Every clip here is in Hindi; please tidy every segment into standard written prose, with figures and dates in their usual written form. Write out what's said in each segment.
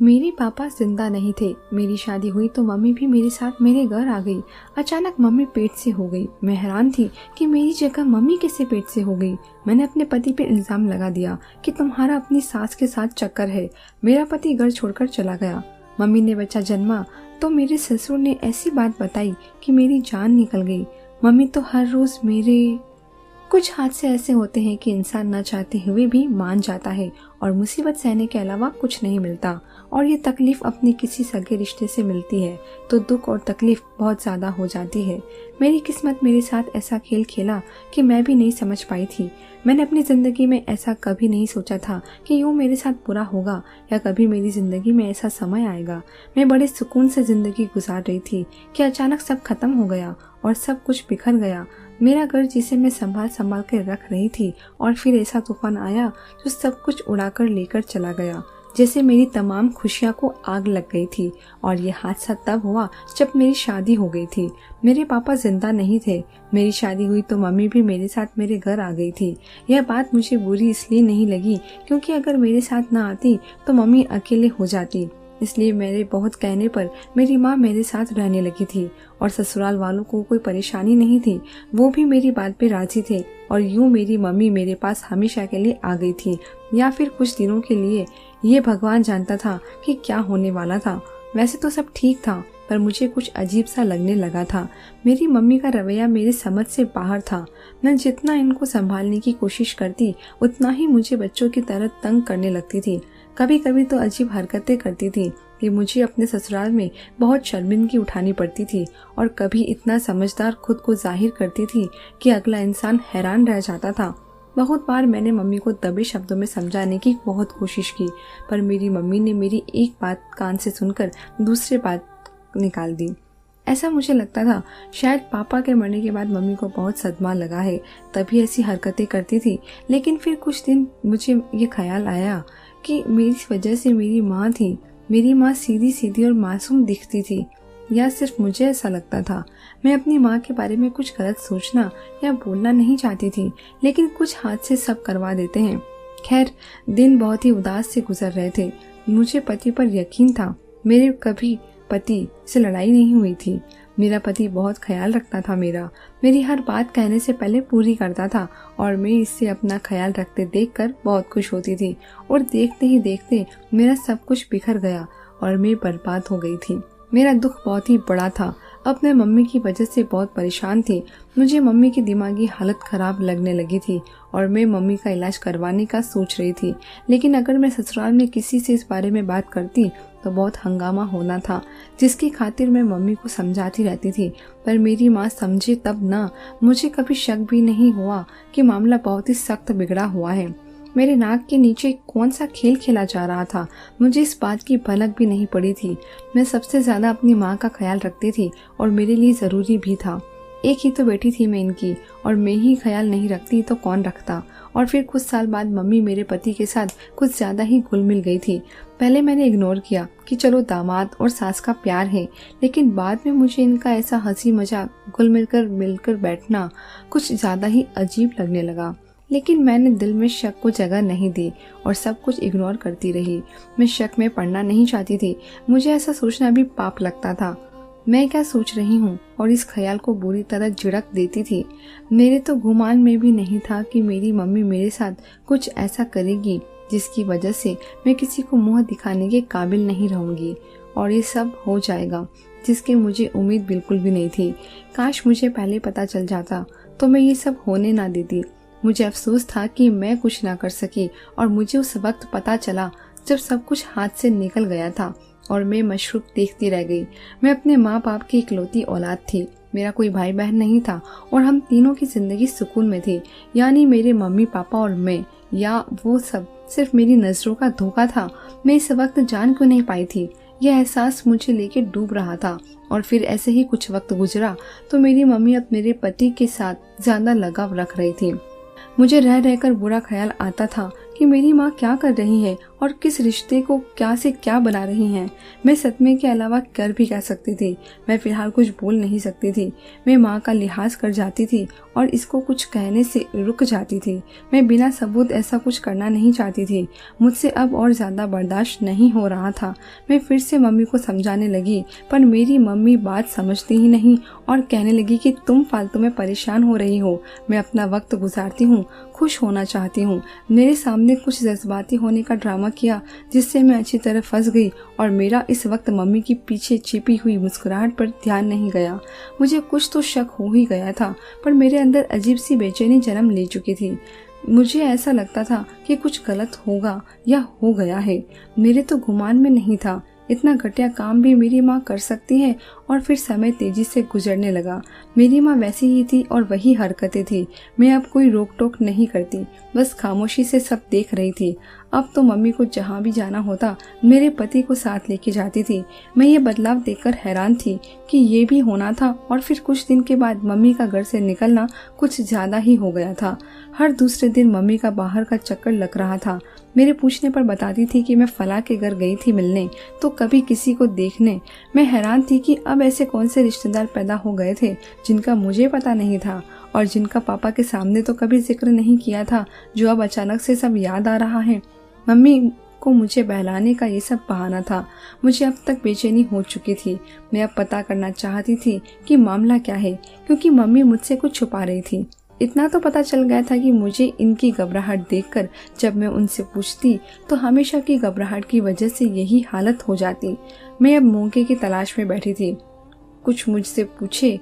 मेरे पापा जिंदा नहीं थे। मेरी शादी हुई तो मम्मी भी मेरे साथ मेरे घर आ गई। अचानक मम्मी पेट से हो गई। मैं हैरान थी कि मेरी जगह मम्मी कैसे पेट से हो गई। मैंने अपने पति पे इल्जाम लगा दिया कि तुम्हारा अपनी सास के साथ चक्कर है। मेरा पति घर छोड़कर चला गया। मम्मी ने बच्चा जन्मा तो मेरे ससुर ने ऐसी बात बताई कि मेरी जान निकल गई। मम्मी तो हर रोज कुछ हादसे ऐसे होते हैं कि इंसान न चाहते हुए भी मान जाता है और मुसीबत सहने के अलावा कुछ नहीं मिलता। और ये तकलीफ अपने किसी सगे रिश्ते से मिलती है तो दुख और तकलीफ बहुत ज़्यादा हो जाती है। मेरी किस्मत मेरे साथ ऐसा खेल खेला कि मैं भी नहीं समझ पाई थी। मैंने अपनी ज़िंदगी में ऐसा कभी नहीं सोचा था कि यूँ मेरे साथ बुरा होगा या कभी मेरी ज़िंदगी में ऐसा समय आएगा। मैं बड़े सुकून से ज़िंदगी गुजार रही थी कि अचानक सब खत्म हो गया और सब कुछ बिखर गया। मेरा घर जिसे मैं संभाल संभाल कर रख रही थी और फिर ऐसा तूफान आया जो सब कुछ उड़ाकर लेकर चला गया। जैसे मेरी तमाम खुशियां को आग लग गई थी। और ये हादसा तब हुआ जब मेरी शादी हो गई थी। मेरे पापा जिंदा नहीं थे। मेरी शादी हुई तो मम्मी भी मेरे साथ मेरे घर आ गई थी। यह बात मुझे बुरी इसलिए नहीं लगी क्योंकि अगर मेरे साथ ना आती तो मम्मी अकेले हो जाती। इसलिए मेरे बहुत कहने पर मेरी माँ मेरे साथ रहने लगी थी और ससुराल वालों को कोई परेशानी नहीं थी। वो भी मेरी बात पे राजी थे और यूँ मेरी मम्मी मेरे पास हमेशा के लिए आ गई थी या फिर कुछ दिनों के लिए। ये भगवान जानता था कि क्या होने वाला था। वैसे तो सब ठीक था पर मुझे कुछ अजीब सा लगने लगा था। मेरी मम्मी का रवैया मेरी समझ से बाहर था। मैं जितना इनको संभालने की कोशिश करती उतना ही मुझे बच्चों की तरह तंग करने लगती थी। कभी कभी तो अजीब हरकतें करती थी कि मुझे अपने ससुराल में बहुत शर्मिंदगी उठानी पड़ती थी और कभी इतना समझदार खुद को जाहिर करती थी कि अगला इंसान हैरान रह जाता था। बहुत बार मैंने मम्मी को दबे शब्दों में समझाने की बहुत कोशिश की पर मेरी मम्मी ने मेरी एक बात कान से सुनकर दूसरी बात निकाल दी। ऐसा मुझे लगता था शायद पापा के मरने के बाद मम्मी को बहुत सदमा लगा है तभी ऐसी हरकतें करती थी। लेकिन फिर कुछ दिन मुझे ये ख्याल आया कि मेरी वजह से मेरी माँ थी। मेरी माँ सीधी सीधी और मासूम दिखती थी या सिर्फ मुझे ऐसा लगता था। मैं अपनी माँ के बारे में कुछ गलत सोचना या बोलना नहीं चाहती थी लेकिन कुछ हाथ से सब करवा देते हैं। खैर दिन बहुत ही उदास से गुजर रहे थे। मुझे पति पर यकीन था। मेरे कभी पति से लड़ाई नहीं हुई थी। मेरा पति बहुत ख्याल रखता था। मेरी हर बात कहने से पहले पूरी करता था और मैं इससे अपना ख्याल रखते देखकर बहुत खुश होती थी। और देखते ही देखते मेरा सब कुछ बिखर गया और मैं बर्बाद हो गई थी। मेरा दुख बहुत ही बड़ा था। अब मैं मम्मी की वजह से बहुत परेशान थी। मुझे मम्मी की दिमागी हालत खराब लगने लगी थी और मैं मम्मी का इलाज करवाने का सोच रही थी। लेकिन अगर मैं ससुराल में किसी से इस बारे में बात करती तो बहुत हंगामा होना था जिसकी खातिर मैं मम्मी को समझाती रहती थी पर मेरी माँ समझे तब ना। मुझे कभी शक भी नहीं हुआ कि मामला बहुत ही सख्त बिगड़ा हुआ है। मेरे नाक के नीचे कौन सा खेल खेला जा रहा था मुझे इस बात की भनक भी नहीं पड़ी थी। मैं सबसे ज्यादा अपनी माँ का ख्याल रखती थी और मेरे लिए जरूरी भी था। एक ही तो बेटी थी मैं इनकी और मैं ही ख्याल नहीं रखती तो कौन रखता। और फिर कुछ साल बाद मम्मी मेरे पति के साथ कुछ ज्यादा ही घुल मिल गई थी। पहले मैंने इग्नोर किया कि चलो दामाद और सास का प्यार है लेकिन बाद में मुझे इनका ऐसा हंसी मजाक घुल मिलकर बैठना कुछ ज्यादा ही अजीब लगने लगा। लेकिन मैंने दिल में शक को जगह नहीं दी और सब कुछ इग्नोर करती रही। मैं शक में पड़ना नहीं चाहती थी। मुझे ऐसा सोचना भी पाप लगता था। मैं क्या सोच रही हूँ और इस ख्याल को बुरी तरह झिड़क देती थी। मेरे तो गुमान में भी नहीं था कि मेरी मम्मी मेरे साथ कुछ ऐसा करेगी जिसकी वजह से मैं किसी को मुंह दिखाने के काबिल नहीं रहूंगी और ये सब हो जाएगा जिसकी मुझे उम्मीद बिल्कुल भी नहीं थी। काश मुझे पहले पता चल जाता तो मैं ये सब होने ना देती। मुझे अफसोस था कि मैं कुछ ना कर सकी और मुझे उस वक्त पता चला जब सब कुछ हाथ से निकल गया था और मैं मशरूफ देखती रह गई। मैं अपने माँ बाप की इकलौती औलाद थी। मेरा कोई भाई बहन नहीं था और हम तीनों की जिंदगी सुकून में थी। यानी मेरे मम्मी पापा और मैं, या वो सब सिर्फ मेरी नजरों का धोखा था। मैं इस वक्त जान क्यों नहीं पाई थी। यह एहसास मुझे लेके डूब रहा था। और फिर ऐसे ही कुछ वक्त गुजरा तो मेरी मम्मी अब मेरे पति के साथ ज्यादा लगाव रख रही थी। मुझे रह रहकर बुरा ख्याल आता था कि मेरी माँ क्या कर रही है और किस रिश्ते को क्या से क्या बना रही हैं। मैं सदमे के अलावा कर भी क्या सकती थी। मैं फिलहाल कुछ बोल नहीं सकती थी। मैं माँ का लिहाज कर जाती थी और इसको कुछ कहने से रुक जाती थी। मैं बिना सबूत ऐसा कुछ करना नहीं चाहती थी। मुझसे अब और ज़्यादा बर्दाश्त नहीं हो रहा था। मैं फिर से मम्मी को समझाने लगी, पर मेरी मम्मी बात समझती ही नहीं और कहने लगी कि तुम फालतू में परेशान हो रही हो। मैं अपना वक्त गुजारती हूँ, खुश होना चाहती हूँ। मेरे सामने कुछ जज्बाती होने का ड्रामा किया जिससे मैं अच्छी तरह फंस गई और मेरा इस वक्त मम्मी की पीछे छिपी हुई मुस्कुराहट पर ध्यान नहीं गया। मुझे कुछ तो शक हो ही गया था, पर मेरे अंदर अजीब सी बेचैनी जन्म ले चुकी थी। मुझे ऐसा लगता था कि कुछ गलत होगा या हो गया है। मेरे तो गुमान में नहीं था। इतना घटिया काम भी मेरी माँ कर सकती है। और फिर समय तेजी से गुजरने लगा। मेरी माँ वैसी ही थी और वही हरकतें थी। मैं अब कोई रोक टोक नहीं करती, बस खामोशी से सब देख रही थी। अब तो मम्मी को जहाँ भी जाना होता मेरे पति को साथ लेके जाती थी। मैं ये बदलाव देखकर हैरान थी कि ये भी होना था। और फिर कुछ दिन के बाद मम्मी का घर से निकलना कुछ ज्यादा ही हो गया था। हर दूसरे दिन मम्मी का बाहर का चक्कर लग रहा था। मेरे पूछने पर बताती थी कि मैं फला के घर गई थी मिलने, तो कभी किसी को देखने। मैं हैरान थी कि अब ऐसे कौन से रिश्तेदार पैदा हो गए थे जिनका मुझे पता नहीं था और जिनका पापा के सामने तो कभी जिक्र नहीं किया था, जो अब अचानक से सब याद आ रहा है। मम्मी को मुझे बहलाने का ये सब बहाना था। मुझे अब तक बेचैनी हो चुकी थी। मैं अब पता करना चाहती थी कि मामला क्या है, क्योंकि मम्मी मुझसे कुछ छुपा रही थी। इतना तो पता चल गया था कि मुझे इनकी घबराहट देखकर जब मैं उनसे पूछती तो हमेशा की घबराहट की वजह से यही हालत हो जाती। मैं अब मौके की तलाश में बैठी थी, कुछ मुझसे पूछे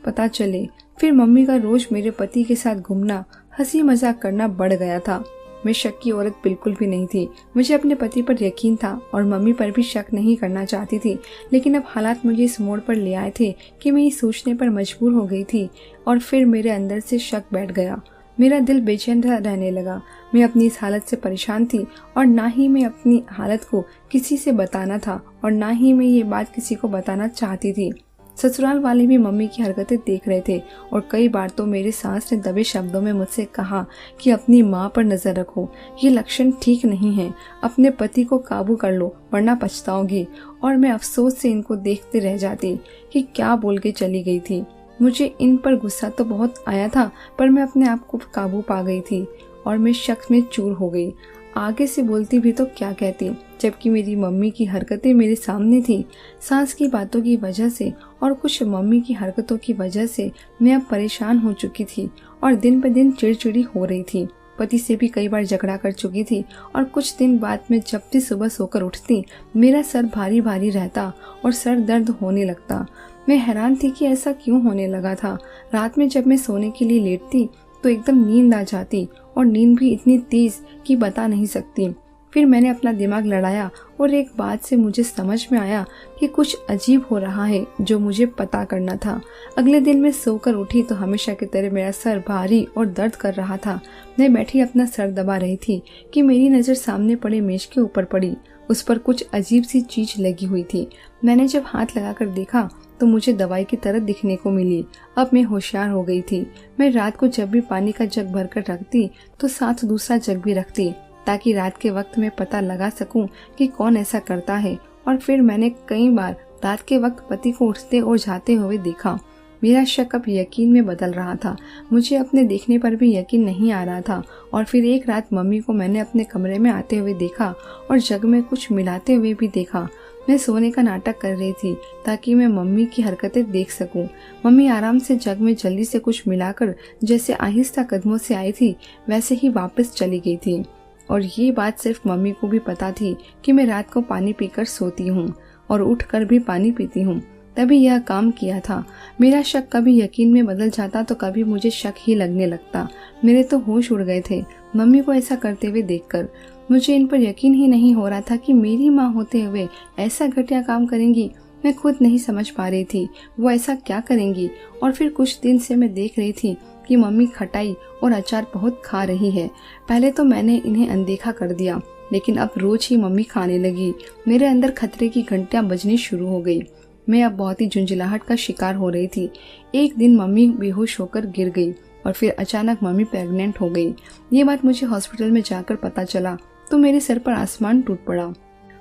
पता चले। फिर मम्मी का रोज मेरे पति के साथ घूमना, हंसी मजाक करना बढ़ गया था। मैं शक की औरत बिल्कुल भी नहीं थी। मुझे अपने पति पर यकीन था और मम्मी पर भी शक नहीं करना चाहती थी। लेकिन अब हालात मुझे इस मोड़ पर ले आए थे कि मैं ये सोचने पर मजबूर हो गई थी। और फिर मेरे अंदर से शक बैठ गया। मेरा दिल बेचैन रहने लगा। मैं अपनी इस हालत से परेशान थी और ना ही मैं अपनी हालत को किसी से बताना था और ना ही मैं ये बात किसी को बताना चाहती थी। ससुराल वाले भी मम्मी की हरकतें देख रहे थे और कई बार तो मेरे सास ने दबे शब्दों में मुझसे कहा कि अपनी माँ पर नजर रखो, ये लक्षण ठीक नहीं है, अपने पति को काबू कर लो वरना पछताओगी। और मैं अफसोस से इनको देखते रह जाती कि क्या बोल के चली गई थी। मुझे इन पर गुस्सा तो बहुत आया था, पर मैं अपने आप को काबू पा गई थी और मैं शक में चूर हो गई। आगे से बोलती भी तो क्या कहती, जबकि मेरी मम्मी की हरकतें मेरे सामने थी। सास की बातों की वजह से और कुछ मम्मी की हरकतों की वजह से मैं अब परेशान हो चुकी थी और दिन ब दिन चिड़चिड़ी हो रही थी। पति से भी कई बार झगड़ा कर चुकी थी और कुछ दिन बाद में जब भी सुबह सोकर उठती मेरा सर भारी भारी रहता और सर दर्द होने लगता। मैं हैरान थी कि ऐसा क्यों होने लगा था। रात में जब मैं सोने के लिए लेटती तो एकदम नींद आ जाती और नींद भी इतनी तेज कि बता नहीं सकती। फिर मैंने अपना दिमाग लड़ाया और एक बात से मुझे समझ में आया कि कुछ अजीब हो रहा है जो मुझे पता करना था। अगले दिन मैं सोकर उठी तो हमेशा की तरह मेरा सर भारी और दर्द कर रहा था। मैं बैठी अपना सर दबा रही थी कि मेरी नज़र सामने पड़े मेज के ऊपर पड़ी। उस पर कुछ अजीब सी चीज लगी हुई थी। मैंने जब हाथ लगाकर देखा तो मुझे दवाई की तरह दिखने को मिली। अब मैं होशियार हो गई थी। मैं रात को जब भी पानी का जग भरकर रखती तो साथ दूसरा जग भी रखती, ताकि रात के वक्त में पता लगा सकूं कि कौन ऐसा करता है। और फिर मैंने कई बार रात के वक्त पति को उठते और जाते हुए देखा। मेरा शक अब यकीन में बदल रहा था। मुझे अपने देखने पर भी यकीन नहीं आ रहा था। और फिर एक रात मम्मी को मैंने अपने कमरे में आते हुए देखा और जग में कुछ मिलाते हुए भी देखा। मैं सोने का नाटक कर रही थी ताकि मैं मम्मी की हरकतें देख सकूं। मम्मी आराम से जग में जल्दी से कुछ मिलाकर जैसे आहिस्ता कदमों से आई थी वैसे ही वापस चली गई थी। और ये बात सिर्फ मम्मी को भी पता थी कि मैं रात को पानी पीकर सोती हूँ और उठकर भी पानी पीती हूँ, तभी यह काम किया था। मेरा शक कभी यकीन में बदल जाता तो कभी मुझे शक ही लगने लगता। मेरे तो होश उड़ गए थे मम्मी को ऐसा करते हुए देखकर। मुझे इन पर यकीन ही नहीं हो रहा था कि मेरी माँ होते हुए ऐसा घटिया काम करेंगी। मैं खुद नहीं समझ पा रही थी वो ऐसा क्या करेंगी। और फिर कुछ दिन से मैं देख रही थी कि मम्मी खटाई और अचार बहुत खा रही है। पहले तो मैंने इन्हें अनदेखा कर दिया, लेकिन अब रोज ही मम्मी खाने लगी। मेरे अंदर खतरे की घंटियां बजनी शुरू हो गई। मैं अब बहुत ही झुंझलाहट का शिकार हो रही थी। एक दिन मम्मी बेहोश होकर गिर गई और फिर अचानक मम्मी प्रेग्नेंट हो गई। ये बात मुझे हॉस्पिटल में जाकर पता चला। तो मेरे सर पर आसमान टूट पड़ा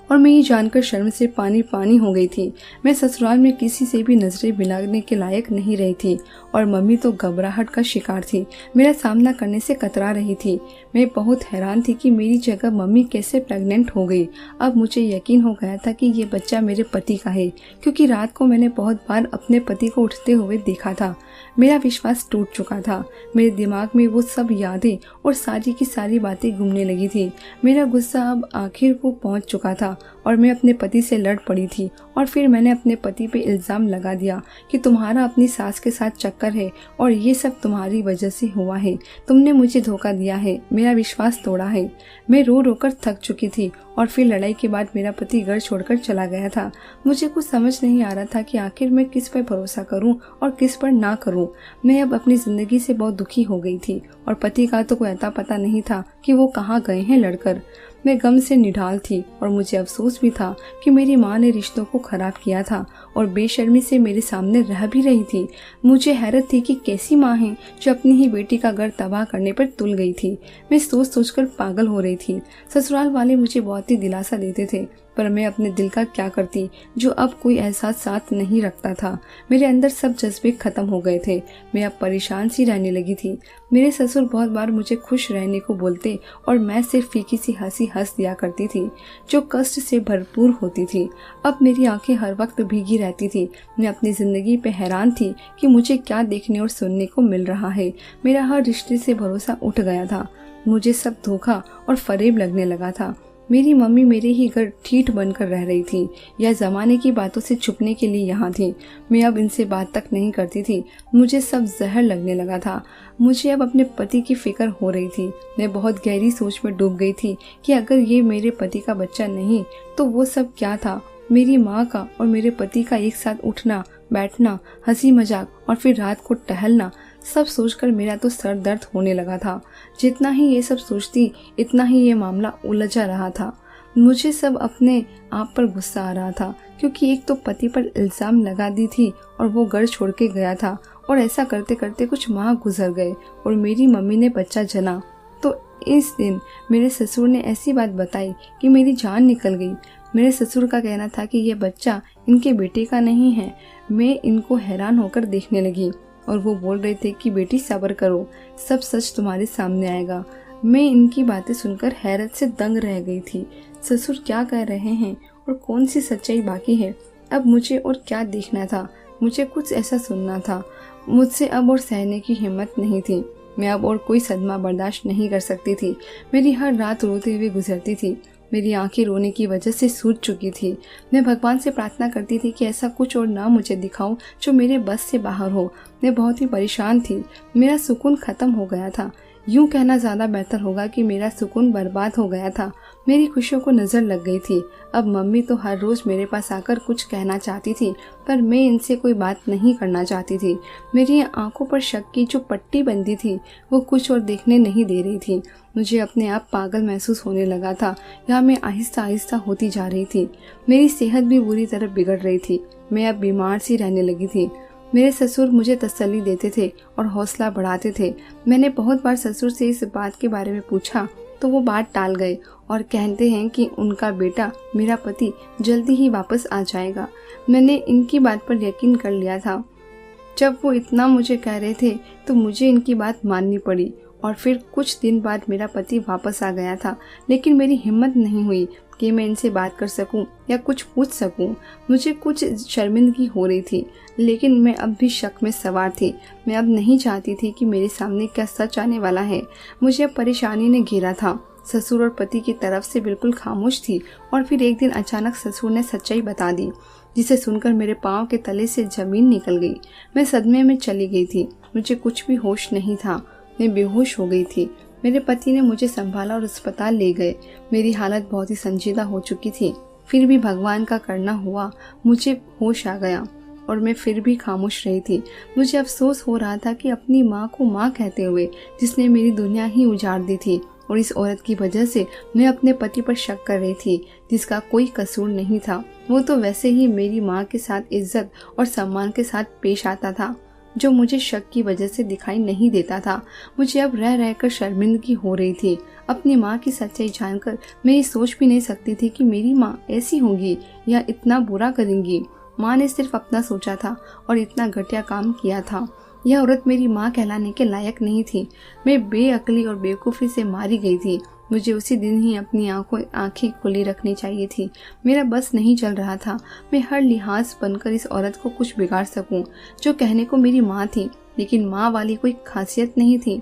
और मैं ये जानकर शर्म से पानी पानी हो गई थी। मैं ससुराल में किसी से भी नजरें मिलाने के लायक नहीं रही थी और मम्मी तो घबराहट का शिकार थी, मेरा सामना करने से कतरा रही थी। मैं बहुत हैरान थी कि मेरी जगह मम्मी कैसे प्रेग्नेंट हो गई। अब मुझे यकीन हो गया था कि ये बच्चा मेरे पति का है, क्योंकि रात को मैंने बहुत बार अपने पति को उठते हुए देखा था। मेरा विश्वास टूट चुका था। मेरे दिमाग में वो सब यादें और सारी की सारी बातें घूमने लगी थी। मेरा गुस्सा अब आखिर को पहुंच चुका था और मैं अपने पति से लड़ पड़ी थी और फिर मैंने अपने पति पे इल्ज़ाम लगा दिया कि तुम्हारा अपनी सास के साथ चक्कर है और ये सब तुम्हारी वजह से हुआ है। तुमने मुझे धोखा दिया है, मेरा विश्वास तोड़ा है। मैं रो रो कर थक चुकी थी और फिर लड़ाई के बाद मेरा पति घर छोड़कर चला गया था। मुझे कुछ समझ नहीं आ रहा था कि आखिर मैं किस पर भरोसा करूं और किस पर ना करूं। मैं अब अपनी जिंदगी से बहुत दुखी हो गई थी और पति का तो कोई अता पता नहीं था कि वो कहाँ गए हैं लड़कर। मैं गम से निढाल थी और मुझे अफसोस भी था कि मेरी माँ ने रिश्तों को खराब किया था और बेशर्मी से मेरे सामने रह भी रही थी। मुझे हैरत थी कि कैसी माँ है जो अपनी ही बेटी का घर तबाह करने पर तुल गई थी। मैं सोच सोचकर पागल हो रही थी। ससुराल वाले मुझे बहुत ही दिलासा देते थे, पर मैं अपने दिल का क्या करती जो अब कोई एहसास साथ नहीं रखता था। मेरे अंदर सब जज्बे खत्म हो गए थे। मैं अब परेशान सी रहने लगी थी। मेरे ससुर बहुत बार मुझे खुश रहने को बोलते और मैं सिर्फ फीकी सी हंसी हंस दिया करती थी जो कष्ट से भरपूर होती थी। अब मेरी आंखें हर वक्त भीगी रहती थी। मैं अपनी जिंदगी पे हैरान थी कि मुझे क्या देखने और सुनने को मिल रहा है। मेरा हर रिश्ते से भरोसा उठ गया था। मुझे सब धोखा और फरेब लगने लगा था। मेरी मम्मी मेरे ही घर ठीठ बनकर रह रही थी या जमाने की बातों से छुपने के लिए यहाँ थी। मैं अब इनसे बात तक नहीं करती थी। मुझे सब जहर लगने लगा था। मुझे अब अपने पति की फिक्र हो रही थी। मैं बहुत गहरी सोच में डूब गई थी कि अगर ये मेरे पति का बच्चा नहीं तो वो सब क्या था। मेरी माँ का और मेरे पति का एक साथ उठना बैठना, हंसी मजाक और फिर रात को टहलना, सब सोचकर मेरा तो सर दर्द होने लगा था। जितना ही ये सब सोचती इतना ही ये मामला उलझा रहा था। मुझे सब अपने आप पर गुस्सा आ रहा था, क्योंकि एक तो पति पर इल्जाम लगा दी थी और वो घर छोड़ के गया था और ऐसा करते करते कुछ माह गुजर गए और मेरी मम्मी ने बच्चा जना। तो इस दिन मेरे ससुर ने ऐसी बात बताई कि मेरी जान निकल गई। मेरे ससुर का कहना था कि ये बच्चा इनके बेटे का नहीं है। मैं इनको हैरान होकर देखने लगी और वो बोल रहे थे कि बेटी सब्र करो, सब सच तुम्हारे सामने आएगा। मैं इनकी बातें सुनकर हैरत से दंग रह गई थी। ससुर क्या कह रहे हैं और कौन सी सच्चाई बाकी है। अब मुझे और क्या देखना था, मुझे कुछ ऐसा सुनना था। मुझसे अब और सहने की हिम्मत नहीं थी। मैं अब और कोई सदमा बर्दाश्त नहीं कर सकती थी। मेरी हर रात रोते हुए गुजरती थी। मेरी आंखें रोने की वजह से सूज चुकी थी। मैं भगवान से प्रार्थना करती थी कि ऐसा कुछ और ना मुझे दिखाओ जो मेरे बस से बाहर हो। मैं बहुत ही परेशान थी। मेरा सुकून खत्म हो गया था। यूं कहना ज़्यादा बेहतर होगा कि मेरा सुकून बर्बाद हो गया था। मेरी खुशियों को नज़र लग गई थी। अब मम्मी तो हर रोज़ मेरे पास आकर कुछ कहना चाहती थी, पर मैं इनसे कोई बात नहीं करना चाहती थी। मेरी आंखों पर शक की जो पट्टी बंधी थी वो कुछ और देखने नहीं दे रही थी। मुझे अपने आप पागल महसूस होने लगा था या मैं आहिस्ता आहिस्ता होती जा रही थी। मेरी सेहत भी बुरी तरह बिगड़ रही थी। मैं अब बीमार सी रहने लगी थी। मेरे ससुर मुझे तसल्ली देते थे और हौसला बढ़ाते थे। मैंने बहुत बार ससुर से इस बात के बारे में पूछा तो वो बात टाल गए और कहते हैं कि उनका बेटा, मेरा पति, जल्दी ही वापस आ जाएगा। मैंने इनकी बात पर यकीन कर लिया था। जब वो इतना मुझे कह रहे थे तो मुझे इनकी बात माननी पड़ी और फिर कुछ दिन बाद मेरा पति वापस आ गया था। लेकिन मेरी हिम्मत नहीं हुई कि मैं इनसे बात कर सकूं या कुछ पूछ सकूं। मुझे कुछ शर्मिंदगी हो रही थी, लेकिन मैं अब भी शक में सवार थी। मैं अब नहीं चाहती थी कि मेरे सामने क्या सच आने वाला है। मुझे अब परेशानी ने घेरा था। ससुर और पति की तरफ से बिल्कुल खामोश थी और फिर एक दिन अचानक ससुर ने सच्चाई बता दी, जिसे सुनकर मेरे पाँव के तले से जमीन निकल गई। मैं सदमे में चली गई थी। मुझे कुछ भी होश नहीं था। मैं बेहोश हो गई थी। मेरे पति ने मुझे संभाला और अस्पताल ले गए। मेरी हालत बहुत ही संजीदा हो चुकी थी। फिर भी भगवान का करना हुआ, मुझे होश आ गया और मैं फिर भी खामोश रही थी। मुझे अफसोस हो रहा था कि अपनी माँ को माँ कहते हुए, जिसने मेरी दुनिया ही उजाड़ दी थी, और इस औरत की वजह से मैं अपने पति पर शक कर रही थी, जिसका कोई कसूर नहीं था। वो तो वैसे ही मेरी माँ के साथ इज्जत और सम्मान के साथ पेश आता था। जो मुझे शक की वजह से दिखाई नहीं देता था। मुझे अब रह रहकर शर्मिंदगी हो रही थी। अपनी माँ की सच्चाई जानकर मैं ये सोच भी नहीं सकती थी कि मेरी माँ ऐसी होगी या इतना बुरा करेंगी। माँ ने सिर्फ अपना सोचा था और इतना घटिया काम किया था। यह औरत मेरी माँ कहलाने के लायक नहीं थी। मैं बेअक्ली और बेवकूफ़ी से मारी गई थी। मुझे उसी दिन ही अपनी आंखें खुली रखनी चाहिए थी। मेरा बस नहीं चल रहा था मैं हर लिहाज बनकर इस औरत को कुछ बिगाड़ सकूं, जो कहने को मेरी माँ थी लेकिन माँ वाली कोई खासियत नहीं थी।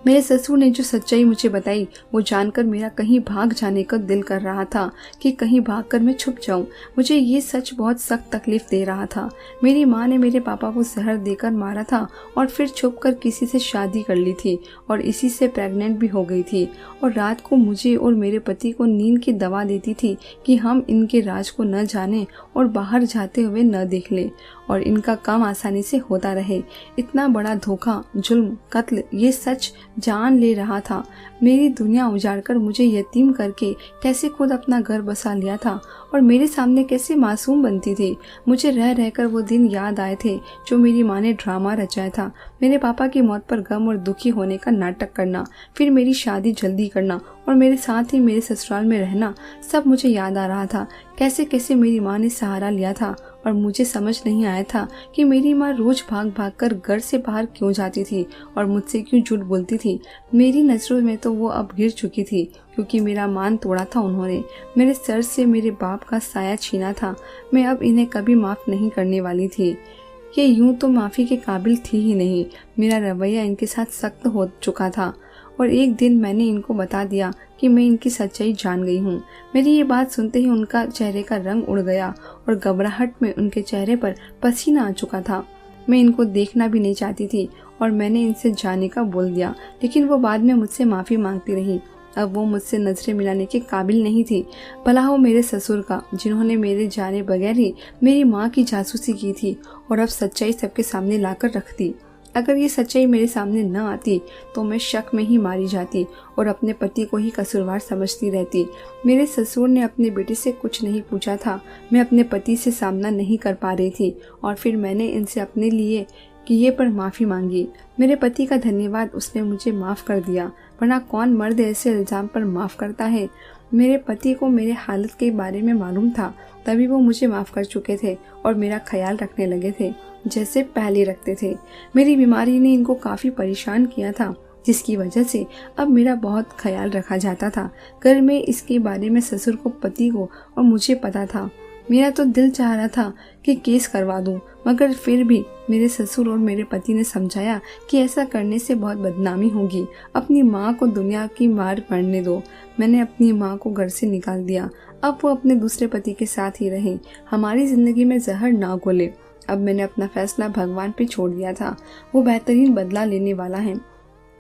मेरे ससुर ने जो सच्चाई मुझे बताई वो जानकर मेरा कहीं भाग जाने का दिल कर रहा था कि कहीं भागकर मैं छुप जाऊं। मुझे ये सच बहुत सख्त तकलीफ दे रहा था। मेरी माँ ने मेरे पापा को जहर देकर मारा था और फिर छुपकर किसी से शादी कर ली थी और इसी से प्रेग्नेंट भी हो गई थी और रात को मुझे और मेरे पति को नींद की दवा देती थी कि हम इनके राज को न जाने और बाहर जाते हुए न देख ले और इनका काम आसानी से होता रहे। इतना बड़ा धोखा, जुल्म, कत्ल, ये सच जान ले रहा था। मेरी दुनिया उजाड़कर मुझे यतीम करके कैसे खुद अपना घर बसा लिया था और मेरे सामने कैसे मासूम बनती थी। मुझे रह रहकर वो दिन याद आए थे जो मेरी माँ ने ड्रामा रचाया था। मेरे पापा की मौत पर गम और दुखी होने का नाटक करना, फिर मेरी शादी जल्दी करना और मेरे साथ ही मेरे ससुराल में रहना, सब मुझे याद आ रहा था। कैसे कैसे मेरी माँ ने सहारा लिया था और मुझे समझ नहीं आया था कि मेरी माँ रोज भाग भाग कर घर से बाहर क्यों जाती थी और मुझसे क्यों झूठ बोलती थी। मेरी नजरों में तो वो अब गिर चुकी थी क्योंकि मेरा मान तोड़ा था उन्होंने। मेरे सर से मेरे बाप का साया छीना था। मैं अब इन्हें कभी माफ नहीं करने वाली थी। ये यूं तो माफी के काबिल थी ही नहीं। मेरा रवैया इनके साथ सख्त हो चुका था और एक दिन मैंने इनको बता दिया कि मैं इनकी सच्चाई जान गई हूँ। मेरी ये बात सुनते ही उनका चेहरे का रंग उड़ गया और घबराहट में उनके चेहरे पर पसीना आ चुका था। मैं इनको देखना भी नहीं चाहती थी और मैंने इनसे जाने का बोल दिया, लेकिन वो बाद में मुझसे माफ़ी मांगती रही। अब वो मुझसे नजरें मिलाने के काबिल नहीं थी। भला हो मेरे ससुर का, जिन्होंने मेरे जाने बगैर ही मेरी माँ की जासूसी की थी और अब सच्चाई सबके सामने लाकर रख दी। अगर ये सच्चाई मेरे सामने न आती तो मैं शक में ही मारी जाती और अपने पति को ही कसूरवार समझती रहती। मेरे ससुर ने अपने बेटे से कुछ नहीं पूछा था। मैं अपने पति से सामना नहीं कर पा रही थी और फिर मैंने इनसे अपने लिए किए पर माफ़ी मांगी। मेरे पति का धन्यवाद, उसने मुझे माफ़ कर दिया, वरना कौन मर्द ऐसे इल्ज़ाम पर माफ़ करता है। मेरे पति को मेरे हालत के बारे में मालूम था, तभी वो मुझे माफ़ कर चुके थे और मेरा ख्याल रखने लगे थे जैसे पहले रखते थे। मेरी बीमारी ने इनको काफ़ी परेशान किया था, जिसकी वजह से अब मेरा बहुत ख्याल रखा जाता था। घर में इसके बारे में ससुर को, पति को और मुझे पता था। मेरा तो दिल चाह रहा था कि केस करवा दूं, मगर फिर भी मेरे ससुर और मेरे पति ने समझाया कि ऐसा करने से बहुत बदनामी होगी। अपनी माँ को दुनिया की मार पड़ने दो। मैंने अपनी माँ को घर से निकाल दिया। अब वो अपने दूसरे पति के साथ ही रहे, हमारी जिंदगी में जहर ना घोले। अब मैंने अपना फैसला भगवान पे छोड़ दिया था। वो बेहतरीन बदला लेने वाला है।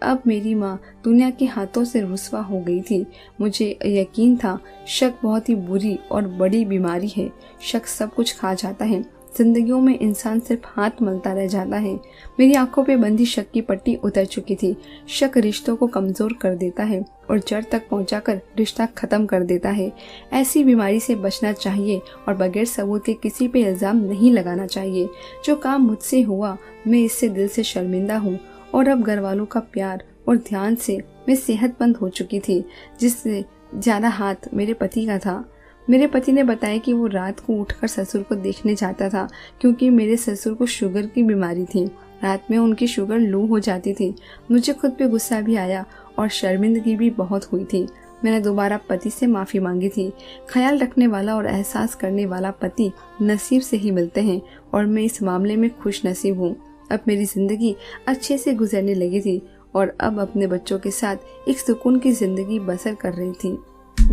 अब मेरी माँ दुनिया के हाथों से रुस्वा हो गई थी। मुझे यकीन था शक बहुत ही बुरी और बड़ी बीमारी है। शक सब कुछ खा जाता है। जिंदगियों में इंसान सिर्फ हाथ मलता रह जाता है। मेरी आंखों पे बंधी शक की पट्टी उतर चुकी थी। शक रिश्तों को कमजोर कर देता है और जड़ तक पहुंचाकर रिश्ता खत्म कर देता है। ऐसी बीमारी से बचना चाहिए और बगैर सबूत के किसी पे इल्जाम नहीं लगाना चाहिए। जो काम मुझसे हुआ, मैं इससे दिल से शर्मिंदा हूँ और अब घर वालों का प्यार और ध्यान से मैं सेहतमंद हो चुकी थी, जिससे ज्यादा हाथ मेरे पति का था। मेरे पति ने बताया कि वो रात को उठकर ससुर को देखने जाता था, क्योंकि मेरे ससुर को शुगर की बीमारी थी। रात में उनकी शुगर लो हो जाती थी। मुझे खुद पे गुस्सा भी आया और शर्मिंदगी भी बहुत हुई थी। मैंने दोबारा पति से माफ़ी मांगी थी। ख्याल रखने वाला और एहसास करने वाला पति नसीब से ही मिलते हैं और मैं इस मामले में खुश नसीब हूँ। अब मेरी जिंदगी अच्छे से गुजरने लगी थी और अब अपने बच्चों के साथ एक सुकून की जिंदगी बसर कर रही थी।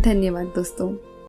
धन्यवाद दोस्तों।